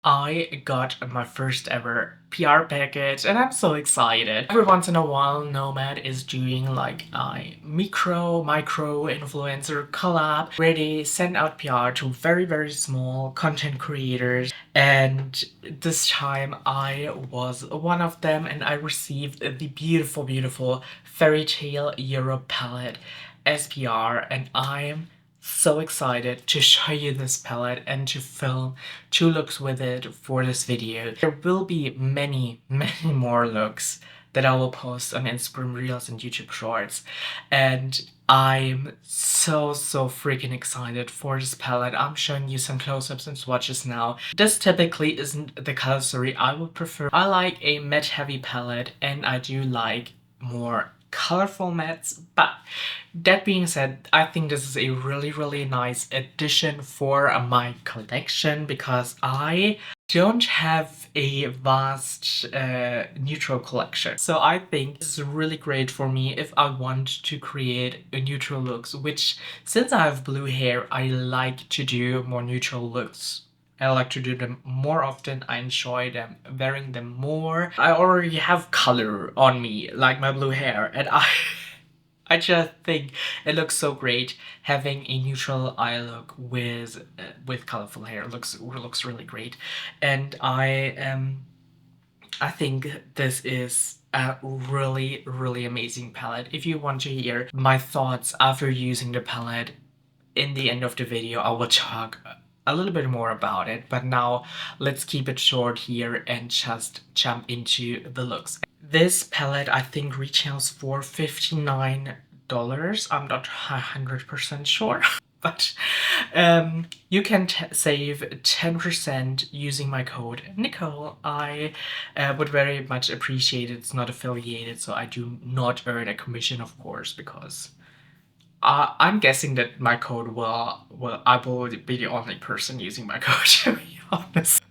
I got my first ever PR package and I'm so excited. Every once in a while, Nomad is doing like a micro influencer collab where they send out PR to very small content creators. And this time I was one of them and I received the beautiful Fairy Tale Europe palette as PR, and I'm so excited to show you this palette and to film 2 looks with it for this video. There will be many more looks that I will post on Instagram Reels and YouTube Shorts, and I'm so freaking excited for this palette. I'm showing you some close-ups and swatches now. This typically isn't the color story I would prefer. I like a matte heavy palette and I do like more colorful mattes, but that being said, I think this is a really nice addition for my collection because I don't have a vast neutral collection. So I think this is really great for me if I want to create a neutral looks, which since I have blue hair, I like to do more neutral looks. I like to do them more often. I enjoy them, wearing them more. I already have color on me, like my blue hair, and I just think it looks so great having a neutral eye look with colorful hair. It looks really great, and I think this is a really amazing palette. If you want to hear my thoughts after using the palette, in the end of the video I will talk a little bit more about it, but now let's keep it short here and just jump into the looks. This palette I think retails for $59. I'm not 100% sure. But you can save 10% using my code Nicole. I would very much appreciate it. It's not affiliated, so I do not earn a commission, of course, because I'm guessing that my code I will be the only person using my code, to be honest.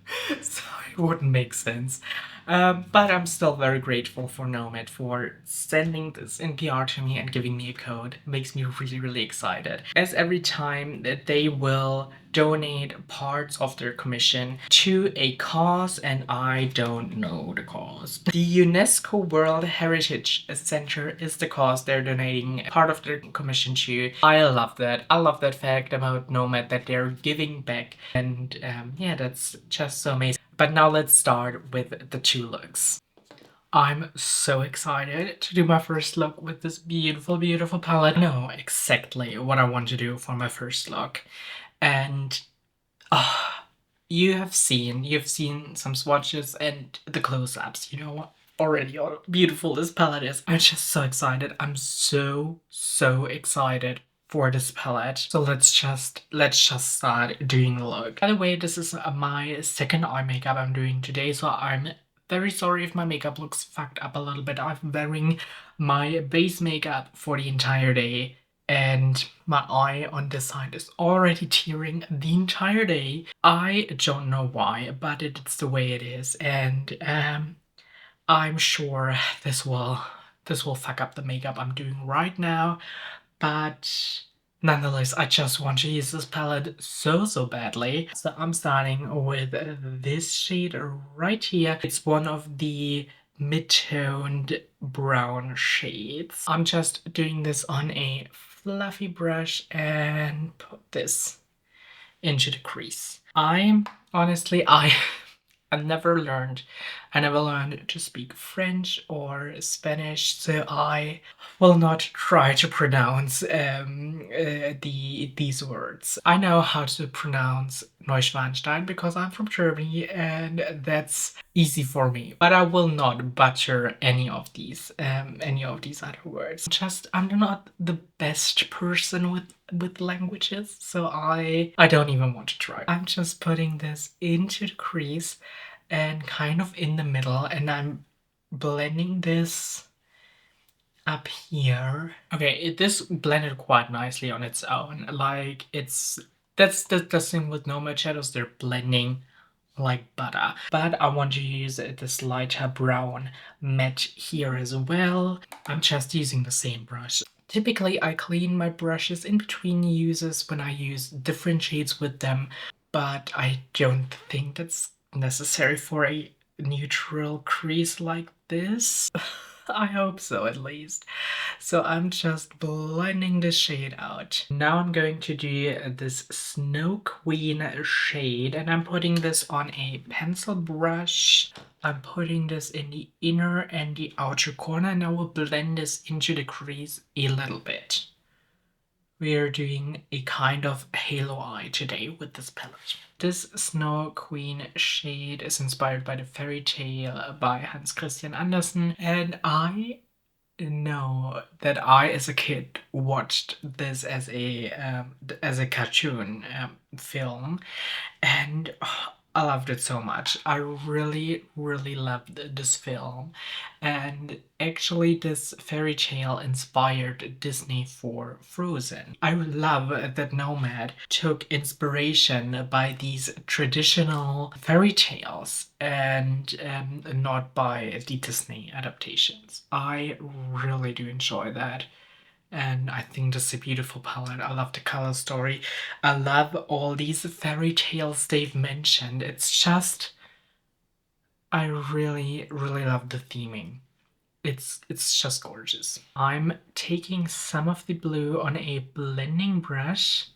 So it wouldn't make sense. But I'm still very grateful for Nomad for sending this in PR to me and giving me a code. It makes me really excited. As every time that they will donate parts of their commission to a cause, and I don't know the cause. The UNESCO World Heritage Center is the cause they're donating part of their commission to. I love that. I love that fact about Nomad, that they're giving back, and yeah, that's just so amazing. But now let's start with the 2 looks. I'm so excited to do my first look with this beautiful palette. I know exactly what I want to do for my first look. And you've seen some swatches and the close-ups, you know already how beautiful this palette is. I'm just so excited. I'm so excited for this palette. So let's just start doing the look. By the way, this is my second eye makeup I'm doing today, so I'm very sorry if my makeup looks fucked up a little bit. I'm wearing my base makeup for the entire day, and my eye on this side is already tearing the entire day. I don't know why, but it's the way it is, and I'm sure this will fuck up the makeup I'm doing right now, but nonetheless, I just want to use this palette so badly. So I'm starting with this shade right here. It's one of the mid-toned brown shades. I'm just doing this on a fluffy brush and put this into the crease. Honestly, I never learned to speak French or Spanish, so I will not try to pronounce these words. I know how to pronounce Neuschwanstein because I'm from Germany and that's easy for me, but I will not butcher any of these other words. I'm not the best person with languages, so I don't even want to try. I'm just putting this into the crease and kind of in the middle, and I'm blending this up here. Okay, this blended quite nicely on its own. Like, that's the thing with Nomad shadows, they're blending like butter. But I want to use this lighter brown matte here as well. I'm just using the same brush. Typically, I clean my brushes in between uses when I use different shades with them, but I don't think that's necessary for a neutral crease like this. I hope so, at least. So I'm just blending the shade out. Now I'm going to do this Snow Queen shade, and I'm putting this on a pencil brush. I'm putting this in the inner and the outer corner, and I will blend this into the crease a little bit. We are doing a kind of halo eye today with this palette. This Snow Queen shade is inspired by the fairy tale by Hans Christian Andersen, and I know that I, as a kid, watched this as a cartoon film, and I loved it so much. I really, really loved this film, and actually, this fairy tale inspired Disney for Frozen. I love that Nomad took inspiration by these traditional fairy tales and not by the Disney adaptations. I really do enjoy that. And I think this is a beautiful palette. I love the color story. I love all these fairy tales they've mentioned. It's just, I really, really love the theming. It's just gorgeous. I'm taking some of the blue on a blending brush,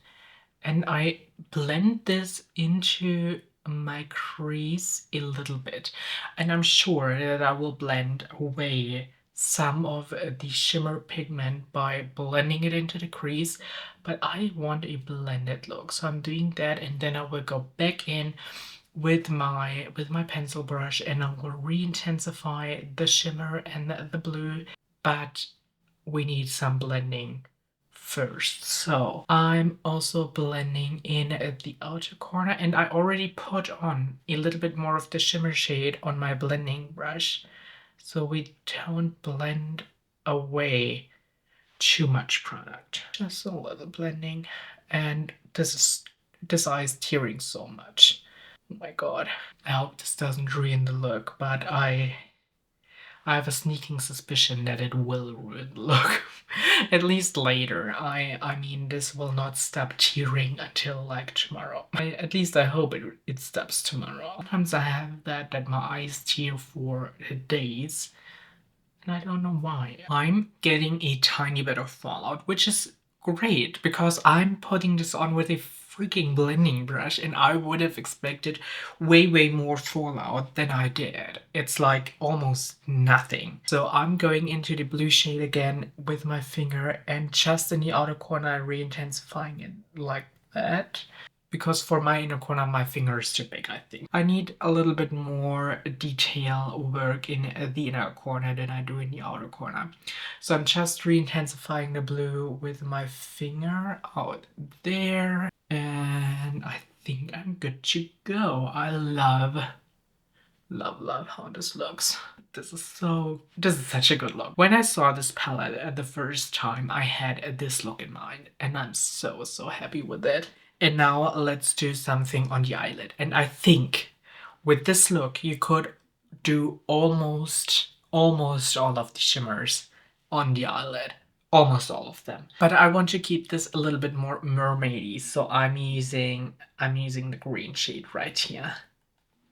and I blend this into my crease a little bit. And I'm sure that I will blend away some of the shimmer pigment by blending it into the crease, but I want a blended look, so I'm doing that, and then I will go back in with my pencil brush and I will re-intensify the shimmer and the blue, but we need some blending first. So I'm also blending in at the outer corner, and I already put on a little bit more of the shimmer shade on my blending brush, so we don't blend away too much product. Just a little blending, and this eye is tearing so much. Oh my god. I hope this doesn't ruin the look, but I have a sneaking suspicion that it will ruin the look. At least later. I mean, this will not stop tearing until like tomorrow. At least I hope it stops tomorrow. Sometimes I have that my eyes tear for days, and I don't know why. I'm getting a tiny bit of fallout, which is great because I'm putting this on with a freaking blending brush, and I would have expected way more fallout than I did. It's like almost nothing. So I'm going into the blue shade again with my finger, and just in the outer corner re-intensifying it like that. Because for my inner corner, my finger is too big, I think. I need a little bit more detail work in the inner corner than I do in the outer corner. So I'm just re-intensifying the blue with my finger out there. And I think I'm good to go. I love how this looks. This is such a good look. When I saw this palette at the first time, I had this look in mind, and I'm so happy with it. And now let's do something on the eyelid. And I think with this look, you could do almost all of the shimmers on the eyelid. Almost all of them. But I want to keep this a little bit more mermaidy, so I'm using the green shade right here.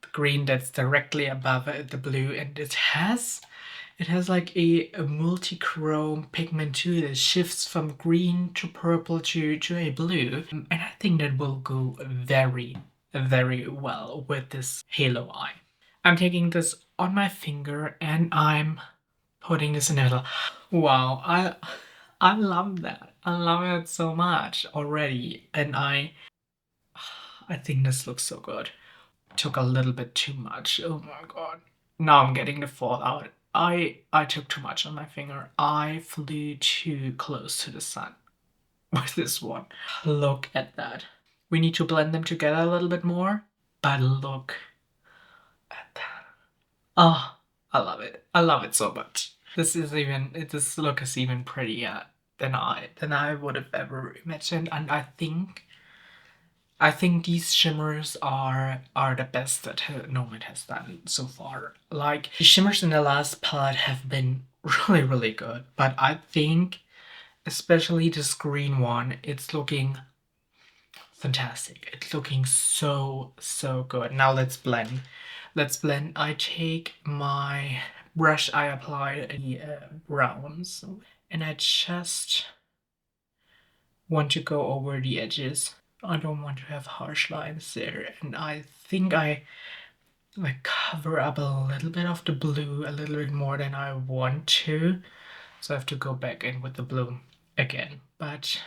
The green that's directly above the blue, and it has like a multi-chrome pigment too that shifts from green to purple to a blue. And I think that will go very well with this halo eye. I'm taking this on my finger and I'm putting this in the middle. Wow, I love that. I love it so much already. And I think this looks so good. Took a little bit too much. Oh my god. Now I'm getting the fallout. I took too much on my finger. I flew too close to the sun with this one. Look at that. We need to blend them together a little bit more, but look at that. Oh, I love it. I love it so much. This look is even prettier than I would have ever imagined, and I think these shimmers are the best that Nomad has done so far. Like, the shimmers in the last palette have been really good, but I think especially this green one, it's looking fantastic. It's looking so, so good. Now let's blend. Let's blend. I take my brush, I apply the browns, and I just want to go over the edges. I don't want to have harsh lines there, and I think I like cover up a little bit of the blue, a little bit more than I want to. So I have to go back in with the blue again. But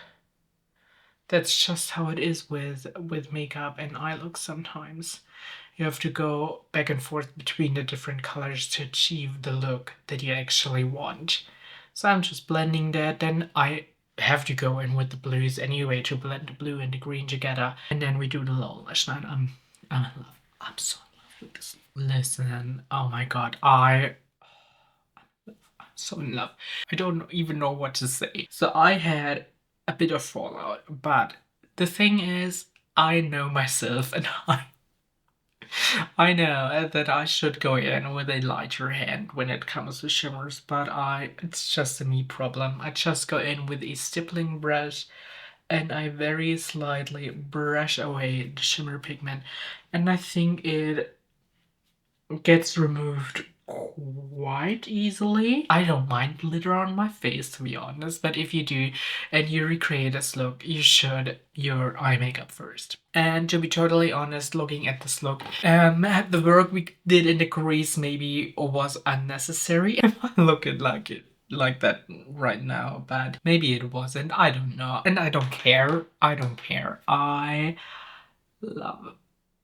that's just how it is with makeup and eye looks sometimes. You have to go back and forth between the different colors to achieve the look that you actually want. So I'm just blending that, then I have to go in with the blues anyway to blend the blue and the green together. And then we do the lower lash line. I'm in love. I'm so in love with this. Listen, oh my god, I'm so in love. I don't even know what to say. So I had a bit of fallout, but the thing is, I know myself and I know that I should go in with a lighter hand when it comes to shimmers, but it's just a me problem. I just go in with a stippling brush and I very slightly brush away the shimmer pigment, and I think it gets removed quite easily. I don't mind glitter on my face, to be honest, but if you do and you recreate this look, you should your eye makeup first. And to be totally honest, looking at this look, the work we did in the crease maybe was unnecessary. If I look at like that right now, but maybe it wasn't. I don't know, and I don't care. I don't care. I love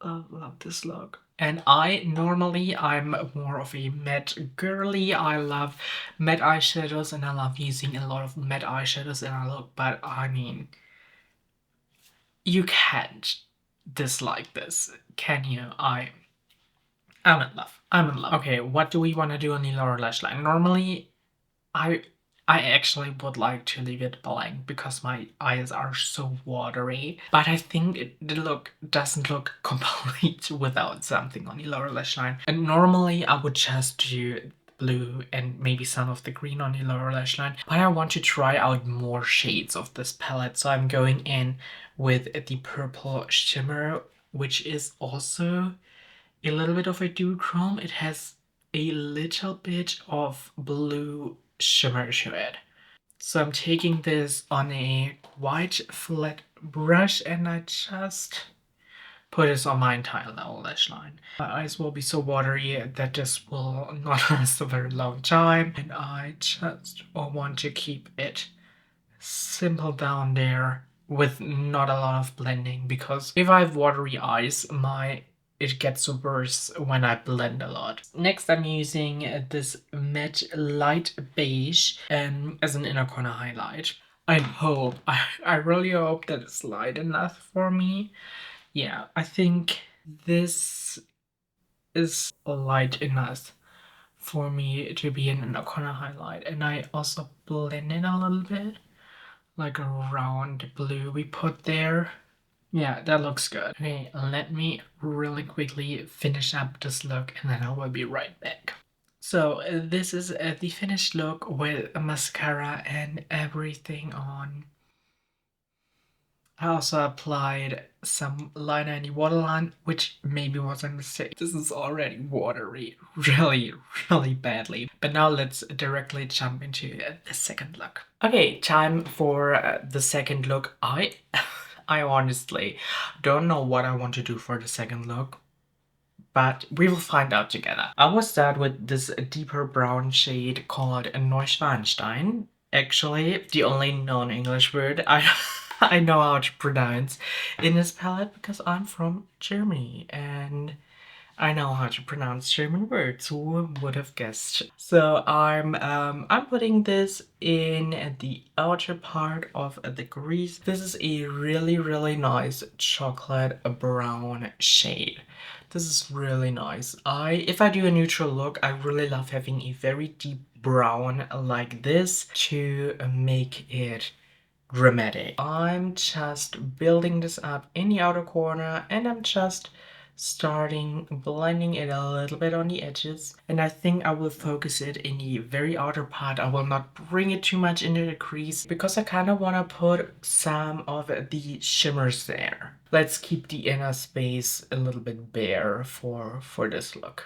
love this look. And I'm more of a matte girly. I love matte eyeshadows and I love using a lot of matte eyeshadows in a look, but I mean, you can't dislike this, can you? I'm in love. I'm in love. Okay, what do we want to do on the lower lash line? Normally, I actually would like to leave it blank because my eyes are so watery, but I think the look doesn't look complete without something on the lower lash line. And normally I would just do blue and maybe some of the green on the lower lash line, but I want to try out more shades of this palette, so I'm going in with the purple shimmer, which is also a little bit of a duochrome. It has a little bit of blue shimmer to it. So I'm taking this on a white flat brush and I just put this on my entire lower lash line. My eyes will be so watery that this will not last a very long time, and I just want to keep it simple down there with not a lot of blending, because if I have watery eyes, it gets worse when I blend a lot. Next, I'm using this matte light beige as an inner corner highlight. I really hope that it's light enough for me. Yeah, I think this is light enough for me to be an inner corner highlight. And I also blend it a little bit, like around the blue we put there. Yeah, that looks good. Okay, let me really quickly finish up this look and then I will be right back. So this is the finished look with a mascara and everything on. I also applied some liner in the waterline, which maybe was a mistake. This is already watery really, really badly. But now let's directly jump into the second look. Okay, time for the second look. I honestly don't know what I want to do for the second look, but we will find out together. I will start with this deeper brown shade called Neuschwanstein. Actually, the only known English word I know how to pronounce in this palette because I'm from Germany and I know how to pronounce German words. Who would have guessed? So I'm putting this in the outer part of the crease. This is a really, really nice chocolate brown shade. This is really nice. If I do a neutral look, I really love having a very deep brown like this to make it dramatic. I'm just building this up in the outer corner and I'm just starting blending it a little bit on the edges, and I think I will focus it in the very outer part. I will not bring it too much into the crease because I kind of want to put some of the shimmers there. Let's keep the inner space a little bit bare for this look.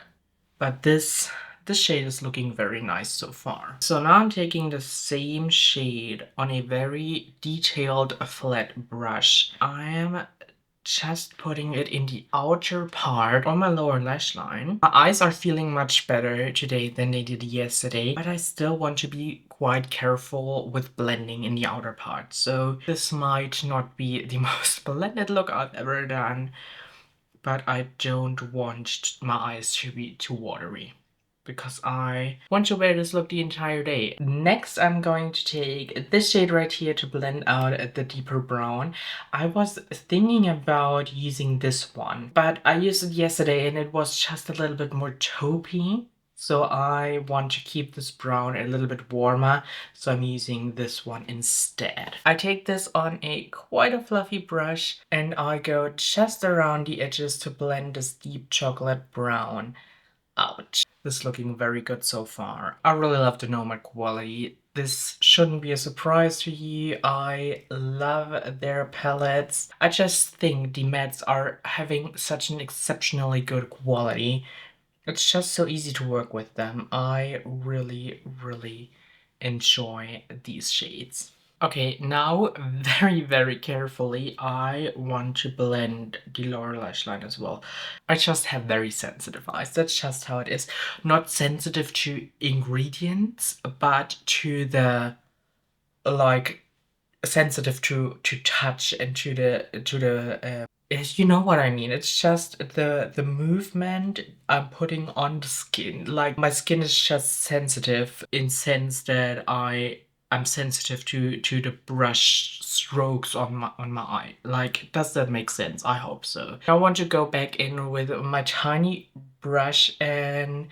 But this shade is looking very nice so far. So now I'm taking the same shade on a very detailed flat brush. I am just putting it in the outer part on my lower lash line. My eyes are feeling much better today than they did yesterday, but I still want to be quite careful with blending in the outer part. So this might not be the most blended look I've ever done, but I don't want my eyes to be too watery because I want to wear this look the entire day. Next, I'm going to take this shade right here to blend out the deeper brown. I was thinking about using this one, but I used it yesterday and it was just a little bit more taupey. So I want to keep this brown a little bit warmer, so I'm using this one instead. I take this on a quite a fluffy brush and I go just around the edges to blend this deep chocolate brown out. This is looking very good so far. I really love the Nomad quality. This shouldn't be a surprise to you. I love their palettes. I just think the mattes are having such an exceptionally good quality. It's just so easy to work with them. I really, really enjoy these shades. Okay, now very, very carefully, I want to blend the lower lash line as well. I just have very sensitive eyes. That's just how it is. Not sensitive to ingredients, but to the, like, sensitive to touch and to the you know what I mean. It's just the movement I'm putting on the skin. Like, my skin is just sensitive in sense that I'm sensitive to the brush strokes on my eye. Like, does that make sense? I hope so. I want to go back in with my tiny brush and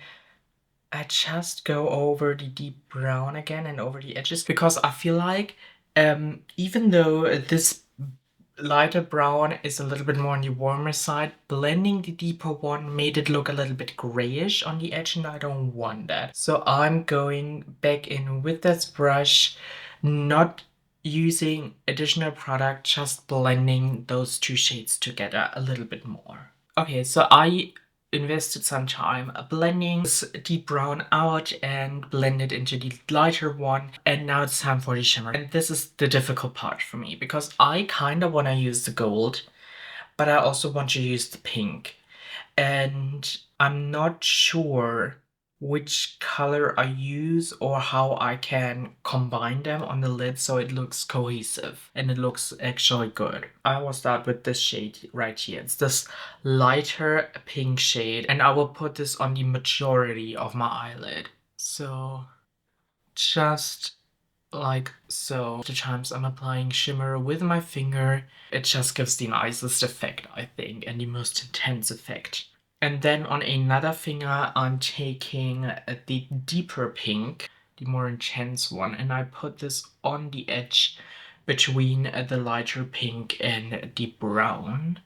I just go over the deep brown again and over the edges because I feel like even though this lighter brown is a little bit more on the warmer side, blending the deeper one made it look a little bit grayish on the edge and I don't want that. So I'm going back in with this brush, not using additional product, just blending those two shades together a little bit more. Okay, so I invested some time blending this deep brown out and blend it into the lighter one, and now it's time for the shimmer. And this is the difficult part for me because I kind of want to use the gold, but I also want to use the pink, and I'm not sure which color I use or how I can combine them on the lid so it looks cohesive and it looks actually good. I will start with this shade right here. It's this lighter pink shade and I will put this on the majority of my eyelid. So just like so. The times I'm applying shimmer with my finger, it just gives the nicest effect, I think, and the most intense effect. And then on another finger, I'm taking the deeper pink, the more intense one, and I put this on the edge between the lighter pink and the brown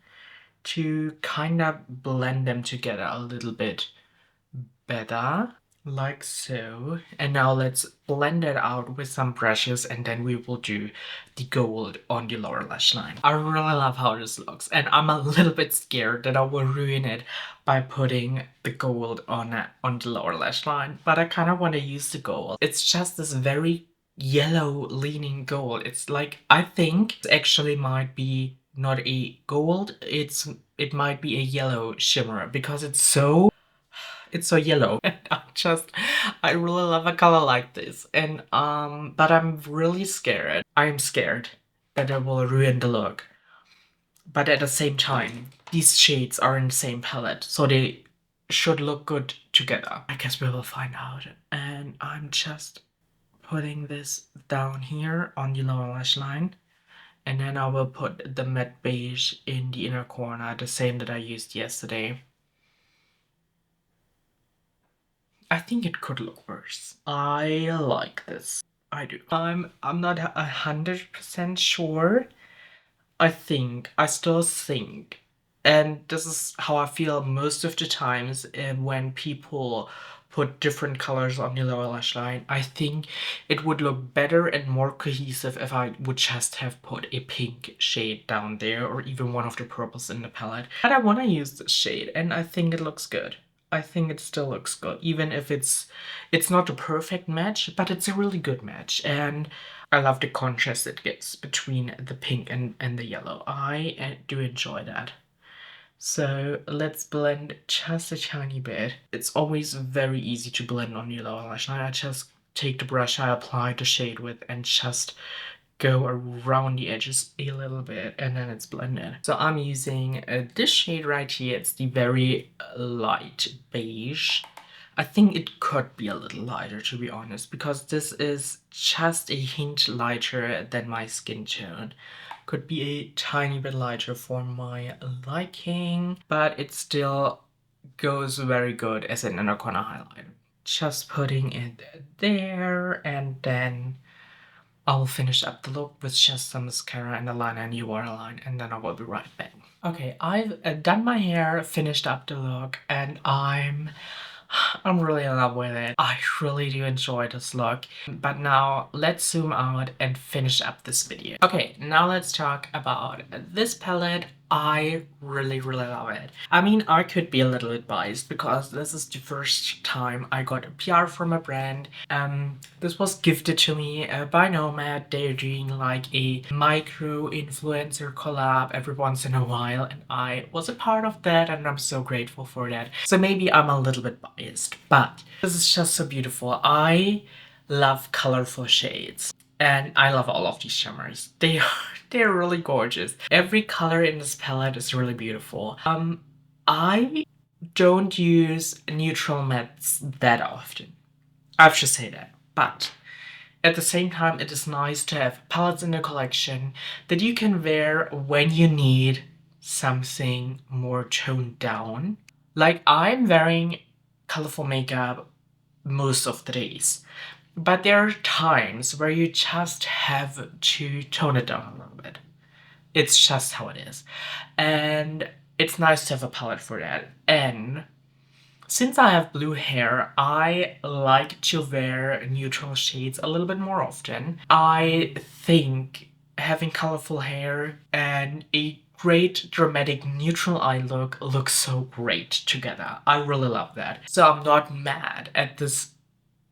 to kind of blend them together a little bit better. Like so. And now let's blend it out with some brushes and then we will do the gold on the lower lash line. I really love how this looks and I'm a little bit scared that I will ruin it by putting the gold on the lower lash line, but I kind of want to use the gold. It's just this very yellow leaning gold. It's like, I think it actually might be not a gold, it might be a yellow shimmer because it's so yellow and I really love a color like this, and but I'm really scared. I'm scared that it will ruin the look, but at the same time these shades are in the same palette so they should look good together. I guess we will find out. And I'm just putting this down here on the lower lash line, and then I will put the matte beige in the inner corner, the same that I used yesterday. I think it could look worse. I like this. I do. I'm not 100% sure. I still think And this is how I feel most of the times when people put different colors on the lower lash line. I think it would look better and more cohesive if I would just have put a pink shade down there, or even one of the purples in the palette. But I want to use this shade and I think it looks good. I think it still looks good, even if it's not a perfect match, but it's a really good match. And I love the contrast it gives between the pink and the yellow. I do enjoy that. So let's blend just a tiny bit. It's always very easy to blend on your lower lash line. I just take the brush I applied the shade with and just go around the edges a little bit, and then it's blended. So I'm using this shade right here. It's the very light beige. I think it could be a little lighter, to be honest, because this is just a hint lighter than my skin tone. Could be a tiny bit lighter for my liking, but it still goes very good as an inner corner highlighter. Just putting it there, and then I'll finish up the look with just some mascara and a liner and Whirl line, and then I will be right back. Okay, I've done my hair, finished up the look, and I'm really in love with it. I really do enjoy this look. But now let's zoom out and finish up this video. Okay, now let's talk about this palette. I really love it. I mean, I could be a little bit biased because this is the first time I got a PR from a brand. This was gifted to me by Nomad. They're doing like a micro influencer collab every once in a while, and I was a part of that, and I'm so grateful for that. So maybe I'm a little bit biased, but this is just so beautiful. I love colorful shades. And I love all of these shimmers. They're really gorgeous. Every color in this palette is really beautiful. I don't use neutral mattes that often. I have to say that. But at the same time, it is nice to have palettes in the collection that you can wear when you need something more toned down. Like, I'm wearing colorful makeup most of the days. But there are times where you just have to tone it down a little bit. It's just how it is. And it's nice to have a palette for that. And since I have blue hair, I like to wear neutral shades a little bit more often. I think having colorful hair and a great dramatic neutral eye look looks so great together. I really love that. So I'm not mad at this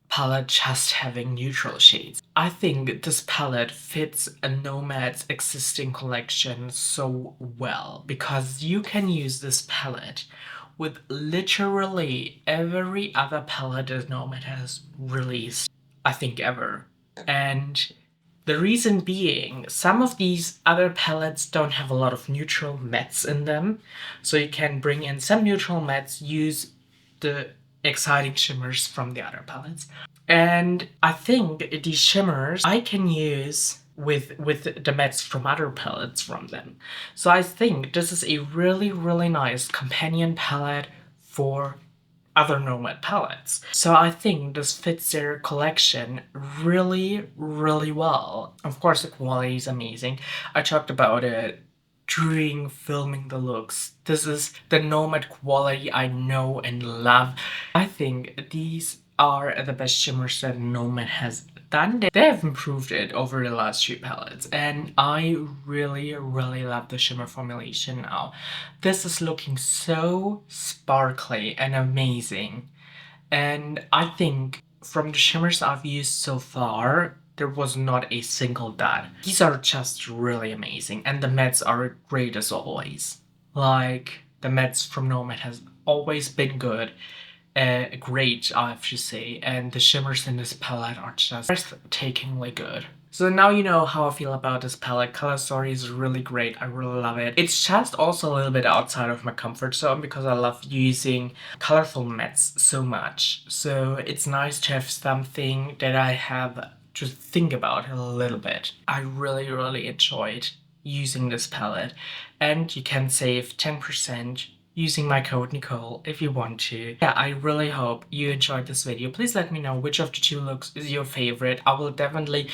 palette just having neutral shades. I think this palette fits a Nomad's existing collection so well, because you can use this palette with literally every other palette that Nomad has released, I think, ever. And the reason being, some of these other palettes don't have a lot of neutral mattes in them, so you can bring in some neutral mattes, use the exciting shimmers from the other palettes. And I think these shimmers I can use with the mattes from other palettes from them. So I think this is a really nice companion palette for other Nomad palettes. So I think this fits their collection really well. Of course, the quality is amazing. I talked about it during filming the looks. This is the Nomad quality I know and love. I think these are the best shimmers that Nomad has done. They have improved it over the last few palettes, and I really love the shimmer formulation now. This is looking so sparkly and amazing, and I think from the shimmers I've used so far, there was not a single dud. These are just really amazing, and the mattes are great as always. Like, the mattes from Nomad has always been good. Great, I have to say, and the shimmers in this palette are just breathtakingly good. So now you know how I feel about this palette. Color Story is really great. I really love it. It's just also a little bit outside of my comfort zone because I love using colorful mattes so much. So it's nice to have something that I have to think about a little bit. I really enjoyed using this palette, and you can save 10% using my code Nicole if you want to. Yeah, I really hope you enjoyed this video. Please let me know which of the two looks is your favorite. I will definitely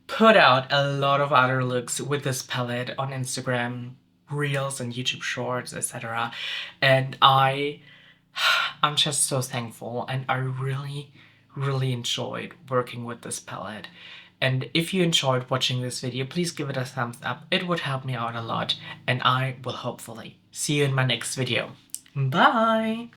put out a lot of other looks with this palette on Instagram reels and YouTube shorts, etc. And I'm just so thankful, and I really enjoyed working with this palette. And if you enjoyed watching this video, please give it a thumbs up. It would help me out a lot, and I will hopefully see you in my next video. Bye!